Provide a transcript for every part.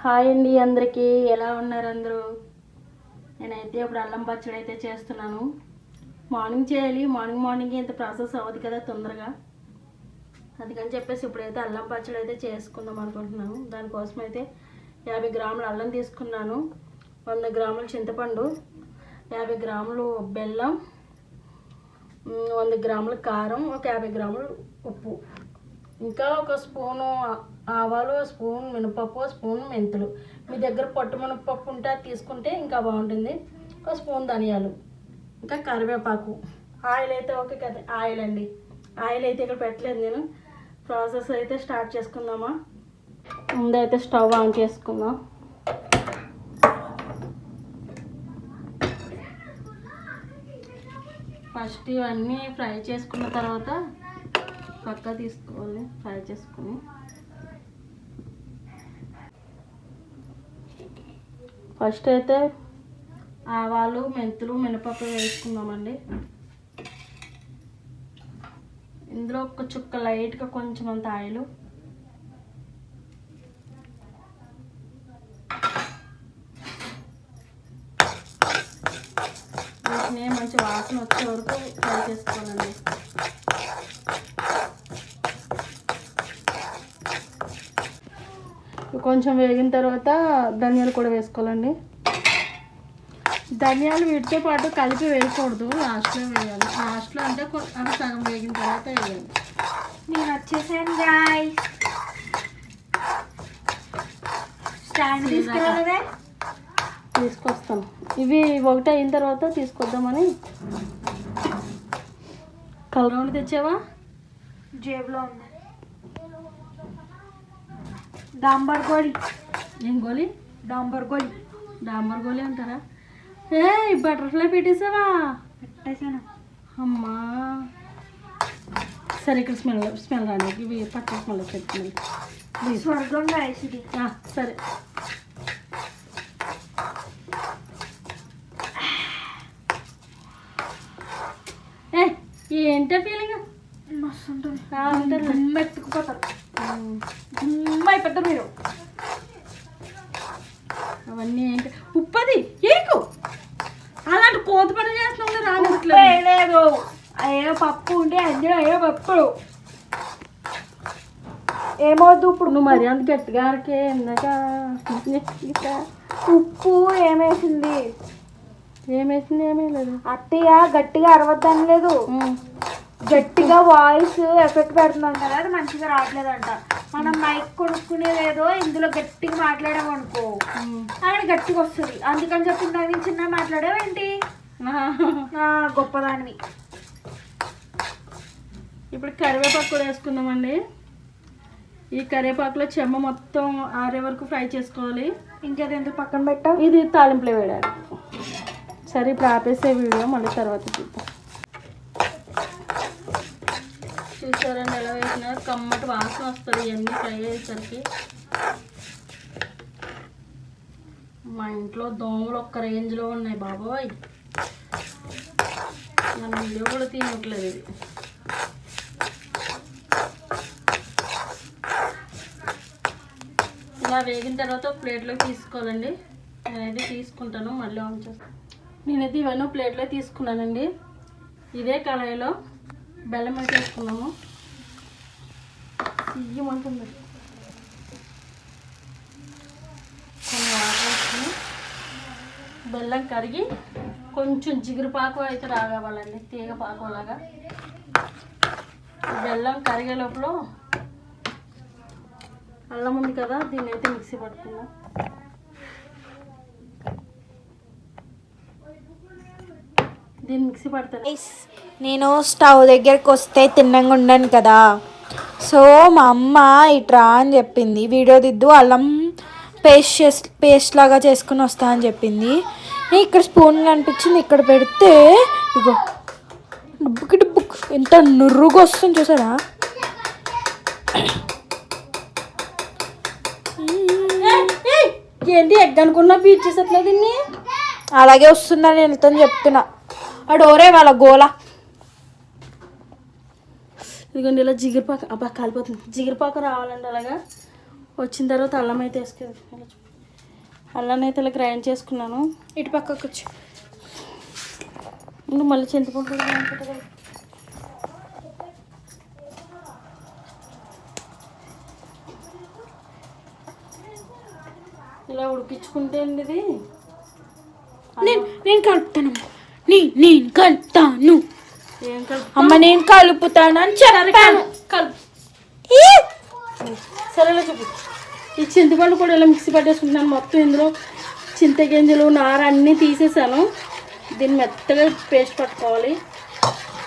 Hi అండి అందరికీ, ఎలా ఉన్నారు అందరూ? నేనైతే ఇప్పుడు అల్లం పచ్చడి అయితే చేస్తున్నాను. మార్నింగ్ చేయాలి, మార్నింగ్ ఇంత ప్రాసెస్ అవ్వదు కదా తొందరగా. అందుకని చెప్పేసి ఇప్పుడైతే అల్లం పచ్చడి అయితే చేసుకుందాం అనుకుంటున్నాను. దానికోసం అయితే 50 గ్రాముల అల్లం తీసుకున్నాను, 100 గ్రాముల చింతపండు, 50 గ్రాములు బెల్లం, 100 గ్రాముల కారం, ఒక 50 గ్రాములు ఉప్పు, ఇంకా ఒక స్పూను ఆవాలు, స్పూన్ మినపప్పు, స్పూన్ మెంతులు. మీ దగ్గర పొట్టు మినపప్పు ఉంటే అది తీసుకుంటే ఇంకా బాగుంటుంది. ఒక స్పూన్ ధనియాలు, ఇంకా కరివేపాకు. ఆయిల్ అయితే ఓకే కదా, ఆయిల్ అండి. ఆయిల్ అయితే ఇక్కడ పెట్టలేదు నేను. ప్రాసెస్ అయితే స్టార్ట్ చేసుకుందామా? ముందైతే స్టవ్ ఆన్ చేసుకుందాం. ఫస్ట్ ఇవన్నీ ఫ్రై చేసుకున్న తర్వాత పక్క తీసుకోవాలి, ఫ్రై చేసుకుని. ఫస్ట్ అయితే ఆవాలు, మెంతులు, మినపప్పు వేసుకుందామండి. ఇందులో ఒక చుక్క లైట్గా కొంచెం అంత ఆయిల్, వీటిని మంచి వాసన వచ్చే వరకు ఫ్రై చేసుకోవాలండి. కొంచెం వేగిన తర్వాత ధనియాలు కూడా వేసుకోవాలండి. ధనియాలు వీటితో పాటు కలిపి వేయకూడదు, లాస్ట్లో వేయాలి. లాస్ట్లో అంటే అవి సగం వేగిన తర్వాత వేయాలి. నేను వచ్చేసాను గాయ్స్. స్టాండ్ తీసుకురాలేదే? తీసుకొస్తాను. ఇవి ఒకటి అయిన తర్వాత తీసుకొద్దామని. కలర్ రౌండ్ తెచ్చావా? జేబులో ఉంది. డాంబర్ గోలి. ఏం గోలి? డాంబర్ గోలి. డాంబర్ గోలి అంటారా? బటర్ఫ్లై పెట్టేసావా? పెట్టేసాను. అమ్మా సరే, ఇక్కడ స్మెల్ రాని, ఇవి పచ్చడి స్మెల్ వచ్చేది. స్వర్గం గాయ్స్ ఇది. సరే, ఏంటో ఫీలింగ్ మస్తు ఉంటుంది. మెత్తుకుపోతారు, అయిపోతారు మీరు. అవన్నీ ఏంటి? ఉప్పది ఏకు అలాంటి కోత పని చేస్తున్నాం. రాలేదు, అయ్యో పప్పు ఉంటే అందులో అయ్యో పప్పు ఏమవుద్దు. ఇప్పుడు నువ్వు మరి అంత గట్టిగా ఇందాక ఉప్పు ఏమేసింది? ఏమీ లేదు. అత్తయ్య గట్టిగా అరవద్దని లేదు, గట్టిగా వాయిస్ ఎఫెక్ట్ పెడుతుందంట కదా, అది మంచిగా రావట్లేదంట. మనం మైక్ కొనుక్కునేదేదో ఇందులో గట్టిగా మాట్లాడామనుకో అక్కడ గట్టిగా వస్తుంది. అందుకని చెప్పి దాన్ని చిన్న మాట్లాడావేంటి? గొప్పదాన్ని. ఇప్పుడు కరివేపాకు కూడా వేసుకుందామండి. ఈ కరివేపాకులో చెమ్మ మొత్తం ఆరే వరకు ఫ్రై చేసుకోవాలి. ఇంకేది ఎందుకు పక్కన పెట్టావు? ఇది తాలింపులో వేయాలి. సరే, ఇప్పుడు ఆపేసే వీడియో మళ్ళీ తర్వాత చూద్దాం. చూసారండి ఎలా వేసినా కమ్మటి వాసన వస్తుంది ఇవన్నీ ఫ్రై అయ్యేసరికి. మా ఇంట్లో దోమలు ఒక్క రేంజ్లో ఉన్నాయి బాబోయ్. మన వీడియో కూడా తీయట్లేదు ఇది. ఇలా వేగిన తర్వాత ప్లేట్లోకి తీసుకోవాలండి. నేనైతే తీసుకుంటాను, మళ్ళీ ఆన్ చేస్తాను. నేనైతే ఇవన్నీ ప్లేట్లో తీసుకున్నానండి. ఇదే కళాయిలో బెల్లం అయితే వేసుకున్నాము. ఇయ్యమంటుంది. కొన్ని వాటర్ వేసుకుని బెల్లం కరిగి కొంచెం జిగురు పాకు అయితే రాగావాలండి, తీగ పాకులాగా. బెల్లం కరిగే లోపల అల్లం ఉంది కదా, దీన్ని అయితే మిక్సీ పట్టుకుందాం. దీన్ని మిక్సీ పడతాను. నేను స్టవ్ దగ్గరికి వస్తే తిన్నంగా ఉండను కదా, సో మా అమ్మ ఇట్రా అని చెప్పింది. వీడియో దిద్దు, అల్లం పేస్ట్ లాగా చేసుకుని వస్తా అని చెప్పింది. ఇక్కడ స్పూన్ అనిపించింది, ఇక్కడ పెడితే ఇగో డుబ్బుకి ఎంత నుర్రుగా వస్తుంది చూసారా. ఏంటి ఎగ్ అనుకున్నా బీట్ చేసేట్లేదు దీన్ని. అలాగే వస్తుందని నేను ఎంతో చెప్తున్నా. ఆ డోరే వాళ్ళ గోల. ఇదిగోండి ఇలా జిగిరిపాక, అబ్బా కాలిపోతుంది. జిగిరిపాక రావాలండి. అలాగా వచ్చిన తర్వాత అల్లం అయితే వేసుకోవాలి. అల్లాన్ని అయితే ఇలా గ్రైండ్ చేసుకున్నాను. ఇటు పక్కకు వచ్చి ఇంకా మళ్ళీ చింతపండు కూడా అనుకుంటా కదా. ఇలా ఉడికించుకుంటే అండి ఇది నేను కలుపుతాను. నేను కలుపుతాను. ఏం కలుపు అమ్మ నేను కలుపుతాను అని చెప్పాను. కలుపు. సరేలే చూపి. ఈ చింతపండు కూడా ఇలా మిక్సీ పట్టేసుకుంటున్నాను. మొత్తం ఇందులో చింతగింజలు నార అన్నీ తీసేసాను. దీన్ని మెత్తగా పేస్ట్ పట్టుకోవాలి.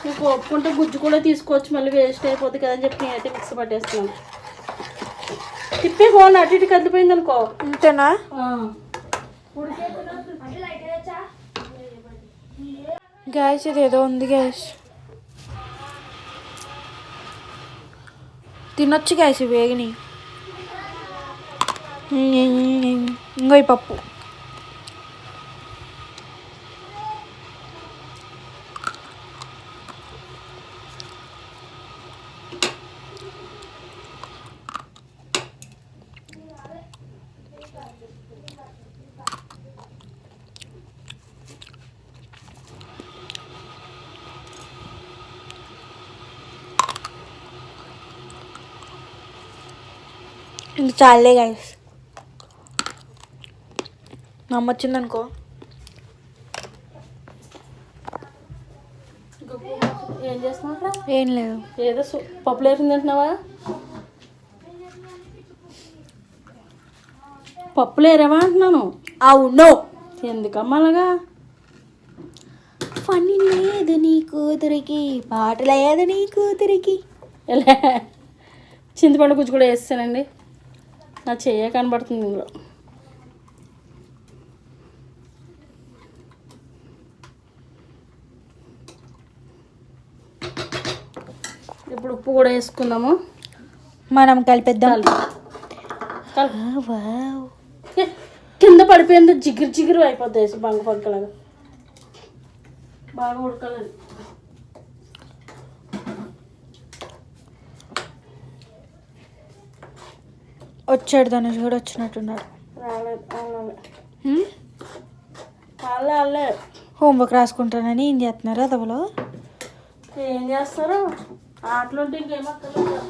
మీకు ఒప్పుకుంటే గుజ్జు కూడా తీసుకోవచ్చు, మళ్ళీ వేస్ట్ అయిపోతుంది కదని చెప్పి నేనైతే మిక్సీ పట్టేస్తున్నాను. తిప్పి ఫోన్ అటు ఇటు కదిలిపోయింది అనుకో. అంతేనా? గ్యాస్ ఇది ఏదో ఉంది గ్యాస్. తినొచ్చు గ్యాస్ వేగిని. ఇంకో ఈ పప్పు ఇంక చాలే గైస్. నమ్మొచ్చిందనుకో. ఏం చేస్తున్నావు? ఏం లేదు. ఏదో పప్పులు వేసింది తింటున్నావా? పప్పులు ఏరేవా అంటున్నాను. అవును. ఎందుకమ్మా అలాగా? పని లేదు నీ కూతురికి, పాట లేదు నీ కూతురికి. ఎలా చింతపండు గుజ్జు కూడా వేస్తానండి. నా చెయ్య కనబడుతుంది ఇందులో. ఇప్పుడు ఉప్పు కూడా వేసుకుందాము. మనం కలిపేద్దాం. కింద పడిపోయింది, జిగురు జిగురు అయిపోద్ది. బంగ పక్కలాగా బాగా ఉడకాలి. వచ్చాడు ధనుష్ కూడా వచ్చినట్టున్నాడు. రాలే హోంవర్క్ రాసుకుంటానని ఏం చేస్తున్నారు అదవలో? ఏం చేస్తారు ఆటలు ఉంటే ఇంకేమక్కర్లేదు.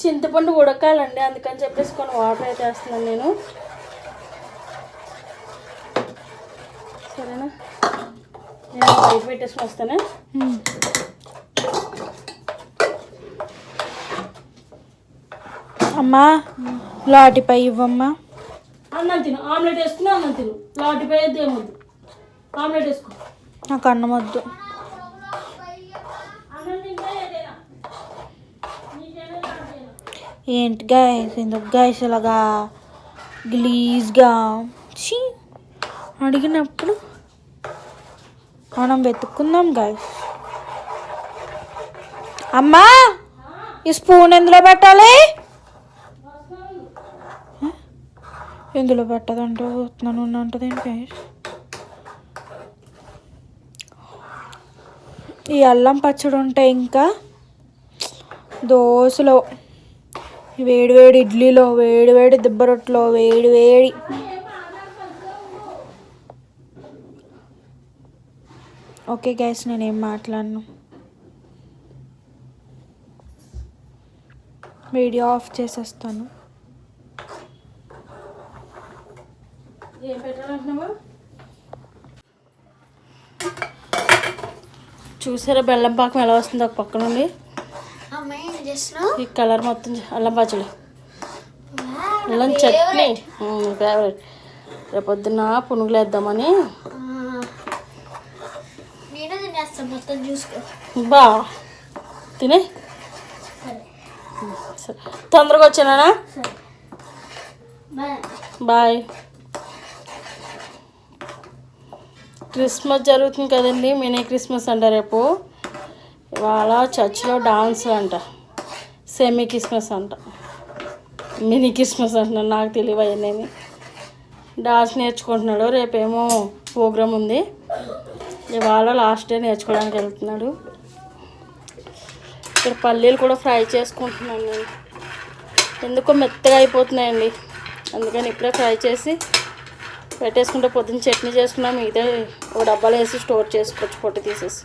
చింతపండు ఉడకాలండి, అందుకని చెప్పేసి కొన్ని వాటర్ అయితే వేస్తున్నాను నేను. సరేనా? నేను బయట పెట్టేసుకుని వస్తానే. అమ్మా లాటిపై ఇవ్వమ్మా. అన్నం తిను, ఆమ్లెట్ వేసుకుని అన్నం తిను. లాటిపై అయితే ఏమొద్దు, ఆమ్లెట్ వేసుకో. నాకు అన్నం వద్దు. ఏంటి గాయస్, ఎందుకు గాయస్ ఇలాగా గ్లీజ్గా అడిగినప్పుడు మనం వెతుక్కుందాం గాయస్. అమ్మా ఈ స్పూన్ ఎందులో పెట్టాలి? ఎందులో పెట్టదంటే నన్ను ఉంటుంది ఏంటి గాయస్. ఈ అల్లం పచ్చడి ఉంటే ఇంకా దోశలో, వేడి వేడి ఇడ్లీలో, వేడి వేడి దిబ్బ రొట్టెలో, వేడి వేడి. ఓకే గైస్, నేనేం మాట్లాడను. వీడియో ఆఫ్ చేసేస్తాను. ఏం పెట్టాలంటున్నావా? చూసారా బెల్లం పాకం ఎలా వస్తుంది ఒక పక్క నుండి? ఈ కలర్ మొత్తం అల్లం పచ్చడి, అల్లం చట్నీ ఫేవరెట్. రేపొద్దున పునుగులు వేద్దామని. బా తినే తొందరగా వచ్చానా? బాయ్. క్రిస్మస్ జరుగుతుంది కదండి, మినీ క్రిస్మస్ అంట రేపు. ఇవాళ చర్చ్లో డాన్స్ అంట, సెమీ క్రిస్మస్ అంట, మినీ క్రిస్మస్ అంటున్నాను, నాకు తెలియదు అవన్నీ. డాన్స్ నేర్చుకుంటున్నాడు, రేపేమో ప్రోగ్రామ్ ఉంది. ఇవాళ లాస్ట్ డే నేర్చుకోవడానికి వెళ్తున్నాడు. ఇక్కడ పల్లీలు కూడా ఫ్రై చేసుకుంటున్నాను నేను. ఎందుకో మెత్తగా అయిపోతున్నాయండి. అందుకని ఇప్పుడే ఫ్రై చేసి పెట్టేసుకుంటే పొద్దున్న చట్నీ చేసుకున్నాం. మిగతా ఒక డబ్బాలో వేసి స్టోర్ చేసుకోవచ్చు పొట్టు తీసేసి.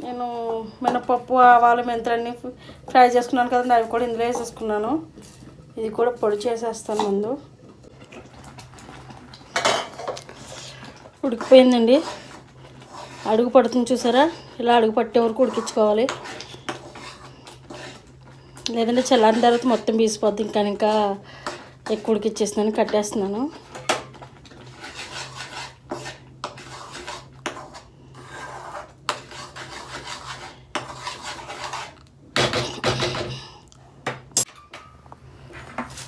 నేను మినపప్పు ఆవాలు మెంతులన్నీ ఫ్రై చేసుకున్నాను కదండి, అవి కూడా ఇందులో వేసేసుకున్నాను. ఇది కూడా పొడి చేసేస్తాను ముందు. ఉడికిపోయిందండి. అడుగు పడుతుంది చూసారా, ఇలా అడుగు పట్టే వరకు ఉడికించుకోవాలి. లేదంటే చల్లారిన తర్వాత మొత్తం బీసిపోద్ది. ఇంకా ఎక్కువ ఉడికిచ్చేస్తున్నాను, కట్టేస్తున్నాను.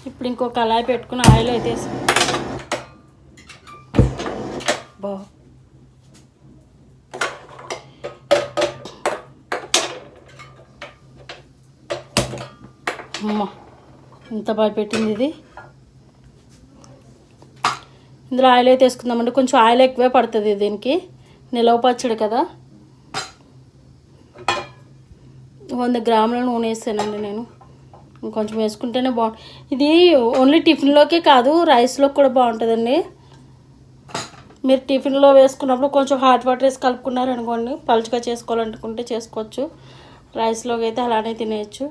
ఇప్పుడు ఇంకో కళాయి పెట్టుకుని ఆయిల్ అయితే అమ్మ ఇంత బాగా పెట్టింది ఇది. ఇందులో ఆయిల్ అయితే వేసుకుందామండి. కొంచెం ఆయిల్ ఎక్కువే పడుతుంది దీనికి, నిలవ పచ్చడి కదా. 100 గ్రాముల నూనె వేసానండి నేను. ఇంకొంచెం వేసుకుంటేనే బాగుంటుంది. ఇది ఓన్లీ టిఫిన్లోకే కాదు, రైస్లోకి కూడా బాగుంటుందండి. మీరు టిఫిన్లో వేసుకున్నప్పుడు కొంచెం హాట్ వాటర్ వేసి కలుపుకున్నారనుకోండి, పలుచగా చేసుకోవాలనుకుంటే చేసుకోవచ్చు. రైస్లోకి అయితే అలానే తినేయచ్చు.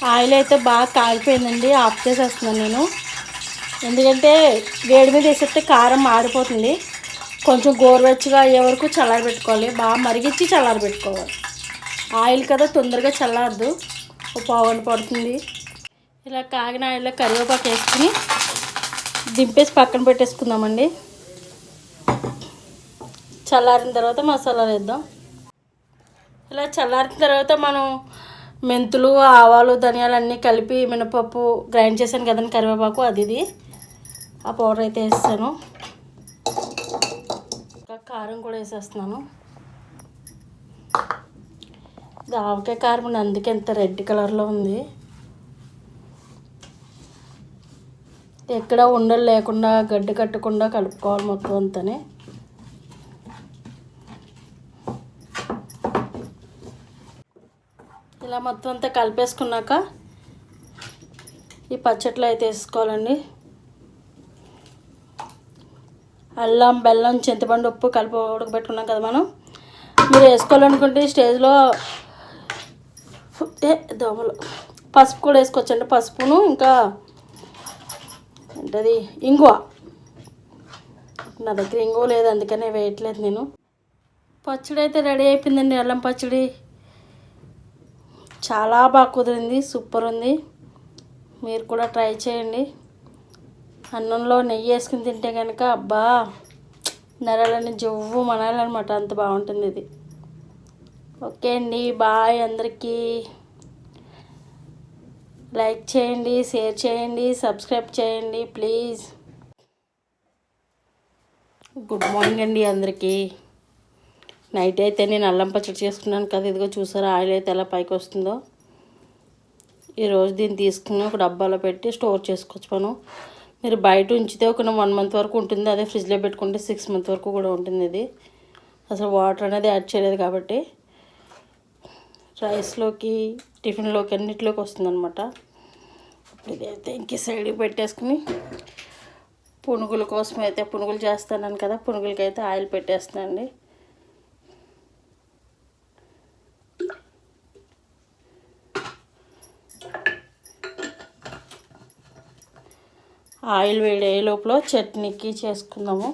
ఆయిల్ అయితే బాగా కాగిపోయిందండి, ఆఫ్ చేసేస్తున్నాను నేను. ఎందుకంటే వేడి మీద వేసేస్తే కారం మాడిపోతుంది. కొంచెం గోరువెచ్చగా అయ్యే వరకు చల్లారబెట్టుకోవాలి. బాగా మరిగించి చల్లారబెట్టుకోవాలి. ఆయిల్ కదా తొందరగా చల్లారదు, ఒక పావుగంట పడుతుంది. ఇలా కాగిన ఆయిల్లో కరివేపాకు వేసుకుని దింపేసి పక్కన పెట్టేసుకుందామండి. చల్లారిన తర్వాత మసాలాలు వేద్దాం. ఇలా చల్లారిన తర్వాత మనం మెంతులు ఆవాలు ధనియాలు అన్నీ కలిపి మినపప్పు గ్రైండ్ చేశాను కదండి, కరివేపాకు ఇది ఆ పౌడర్ అయితే వేస్తాను. ఇంకా కారం కూడా వేసేస్తున్నాను. ఇది ఆవకాయ కారం అండి, అందుకే ఎంత రెడ్ కలర్లో ఉంది. ఎక్కడ ఉండలు లేకుండా గడ్డి కట్టకుండా కలుపుకోవాలి మొత్తం అంతానే. ఇలా మొత్తం అంతా కలిపేసుకున్నాక ఈ పచ్చట్లో అయితే వేసుకోవాలండి. అల్లం బెల్లం చింతపండు ఉప్పు కలిపి ఉడకబెట్టుకున్నాం కదా మనం. మీరు వేసుకోవాలనుకుంటే స్టేజ్లో దోమలు పసుపు కూడా వేసుకోవచ్చండి. పసుపును ఇంకా ఏంటది ఇంగువ. నా దగ్గర ఇంగువ లేదు, అందుకనే వేయట్లేదు నేను. పచ్చడి అయితే రెడీ అయిపోయిందండి. అల్లం పచ్చడి చాలా బాగా కుదిరింది, సూపర్ ఉంది. మీరు కూడా ట్రై చేయండి. అన్నంలో నెయ్యి వేసుకుని తింటే కనుక అబ్బా నరాలని జవ్వు మనాలన్నమాట, అంత బాగుంటుంది ఇది. ఓకే అండి, బాయ్ అందరికీ. లైక్ చేయండి, షేర్ చేయండి, సబ్స్క్రైబ్ చేయండి ప్లీజ్. గుడ్ మార్నింగ్ అండి అందరికీ. నైట్ అయితే నేను అల్లం పచ్చడి చేసుకున్నాను కదా, ఇదిగో చూసారా ఆయిల్ అయితే ఎలా పైకి వస్తుందో. ఈరోజు దీన్ని తీసుకుని ఒక డబ్బాలో పెట్టి స్టోర్ చేసుకోవచ్చు మనం. మీరు బయట ఉంచితే ఒక 1 మంత్ వరకు ఉంటుంది, అదే ఫ్రిడ్జ్లో పెట్టుకుంటే 6 మంత్ వరకు కూడా ఉంటుంది. ఇది అసలు వాటర్ అనేది యాడ్ చేయలేదు కాబట్టి రైస్లోకి టిఫిన్లోకి అన్నిటిలోకి వస్తుంది అనమాట. ఇదైతే ఇంక సైడ్కి పెట్టేసుకుని పునుగుల కోసం అయితే పునుగులు చేస్తాను కదా, పునుగులకి అయితే ఆయిల్ పెట్టేస్తానండి. ఆయిల్ వేడే లోపల చట్నీకి చేసుకుందాము.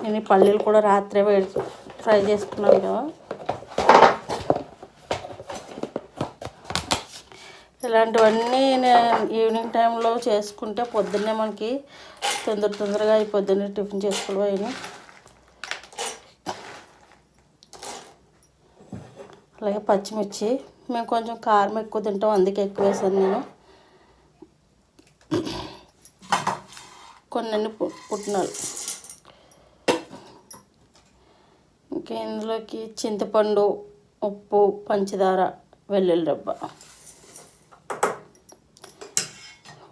నేను పల్లీలు కూడా రాత్రే ఫ్రై చేసుకున్నాను కదా. ఇలాంటివన్నీ ఈవినింగ్ టైంలో చేసుకుంటే పొద్దున్నే మనకి తొందరగా పొద్దున్నే టిఫిన్ చేసుకోవాలి. అలాగే పచ్చిమిర్చి, మేము కొంచెం కారం ఎక్కువ తింటాం, అందుకే ఎక్కువ వేసాను నేను. కొన్ని పుట్నాలు, ఇంకా ఇందులోకి చింతపండు, ఉప్పు, పంచదార, వెల్లుల్లి రబ్బ,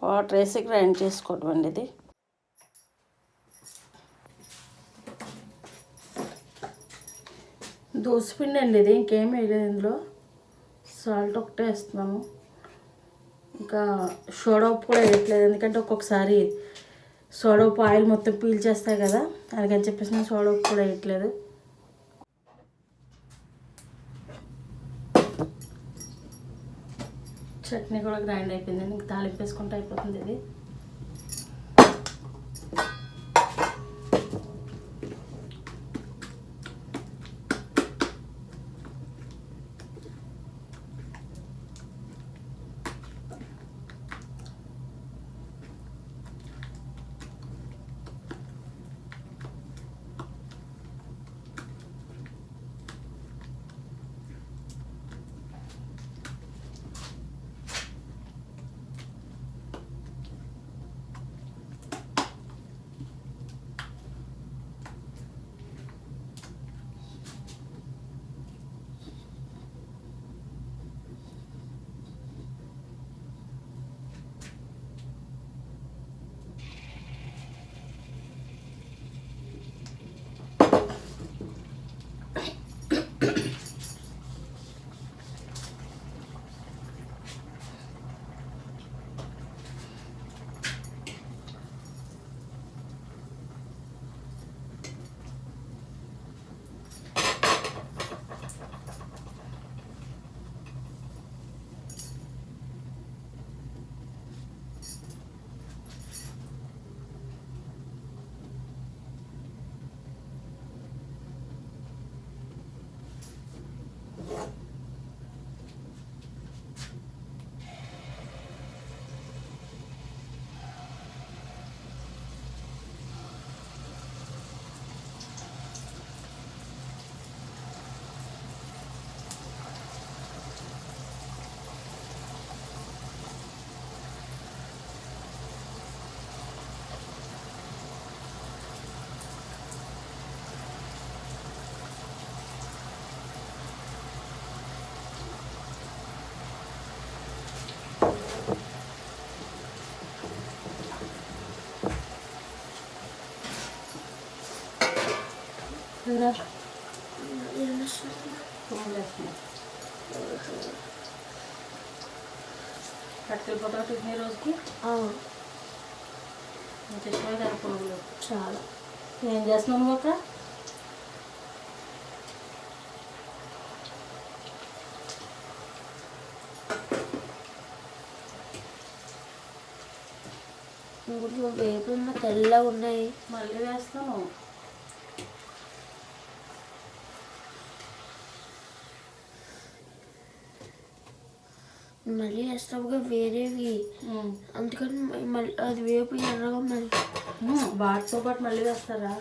వాటర్ వేసి గ్రైండ్ చేసుకోవడం అండి ఇది. దోసపిండి అండి ఇది, ఇంకేం వేయలేదు ఇందులో. సాల్ట్ ఒకటే వేస్తున్నాను. ఇంకా సోడా ఉప్పు కూడా వేయట్లేదు, ఎందుకంటే ఒక్కొక్కసారి సోడా ఉప్పు ఆయిల్ మొత్తం పీల్చేస్తాయి కదా, అందుకని చెప్పేసి నేను సోడా ఉప్పు కూడా వేయట్లేదు. చట్నీ కూడా గ్రైండ్ అయిపోయిందండి, ఇంక తాలింపు వేసుకుంటే అయిపోతుంది ఇది. పట్టుకెళ్ళిపోతావు టిఫిన్ రోజుకి? ఎక్కువ కదా పునుగులు చాలా. ఏం చేస్తున్నావు ఒక? వేపున్న తెల్లగా ఉన్నాయి, మళ్ళీ వేస్తాను. మళ్ళీ వేస్తావుగా వేరేవి, అందుకని మళ్ళీ అది వేపు ఎర్రగా మళ్ళీ వాటితో పాటు మళ్ళీ వేస్తారా?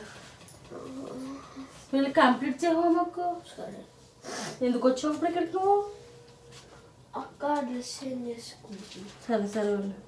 వీళ్ళు కంప్లీట్ చేయవు మాకు. సరే, ఎందుకు వచ్చావు ఇప్పుడు ఇక్కడికి నువ్వు? అక్క డ్రెస్ చేంజ్ చేసుకుంటున్నా. సరే సరే వెళ్ళు.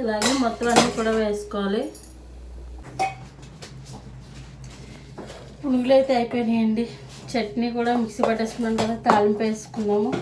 ఇలాగే మొత్తం అన్నీ కూడా వేసుకోవాలి. పునుగులు అయితే అయిపోయినాయండి. చట్నీ కూడా మిక్సీ పట్టేసుకున్నాను కదా, తాలింపు వేసుకున్నాము.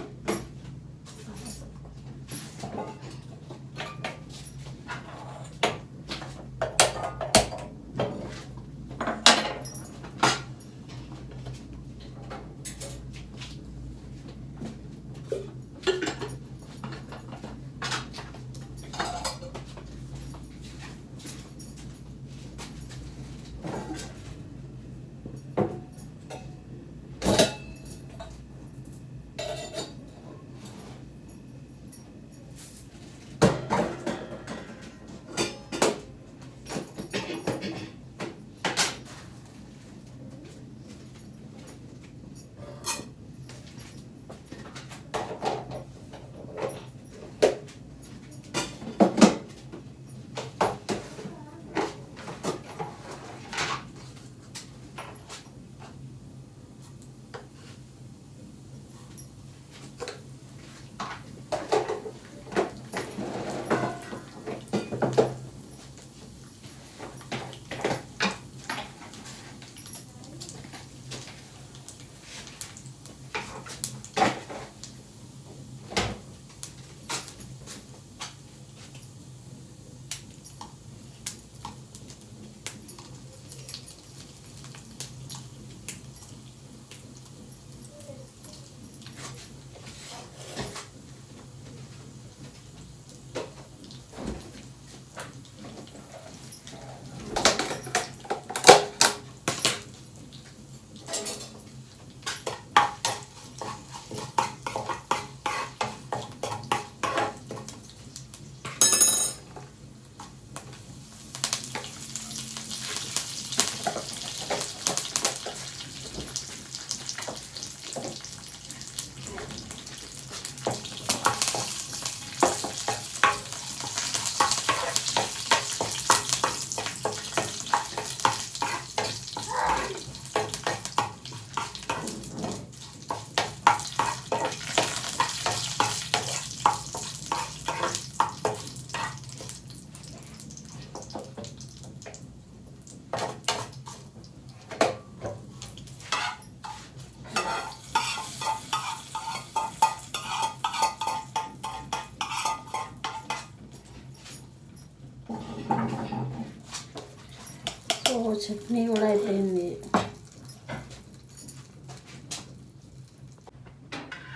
చట్నీ కూడా అయిపోయింది.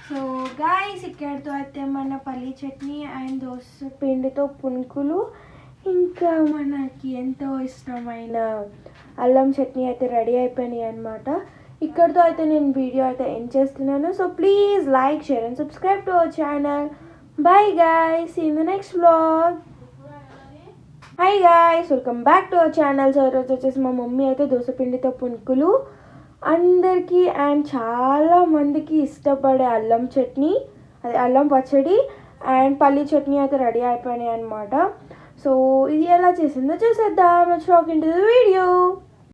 సో గాయ్స్, ఇక్కడితో అయితే మన పల్లీ చట్నీ అండ్ దోస పిండితో పునుకులు, ఇంకా మనకి ఎంతో ఇష్టమైన అల్లం చట్నీ అయితే రెడీ అయిపోయినాయి అనమాట. ఇక్కడితో అయితే నేను వీడియో అయితే ఎండ్ చేస్తున్నాను. So please like, share and subscribe to our channel. Bye guys, see in the next vlog. Hi guys, welcome back to our channel. So ఈరోజు వచ్చేసి మా మమ్మీ అయితే దోసపిండితో పునుకులు, అందరికీ అండ్ చాలా మందికి ఇష్టపడే అల్లం చట్నీ, అదే అల్లం పచ్చడి అండ్ పల్లీ చట్నీ అయితే రెడీ అయిపోయినాయి అనమాట. సో ఇది ఎలా చేసిందో చూసేద్దాం. Let's walk into the video.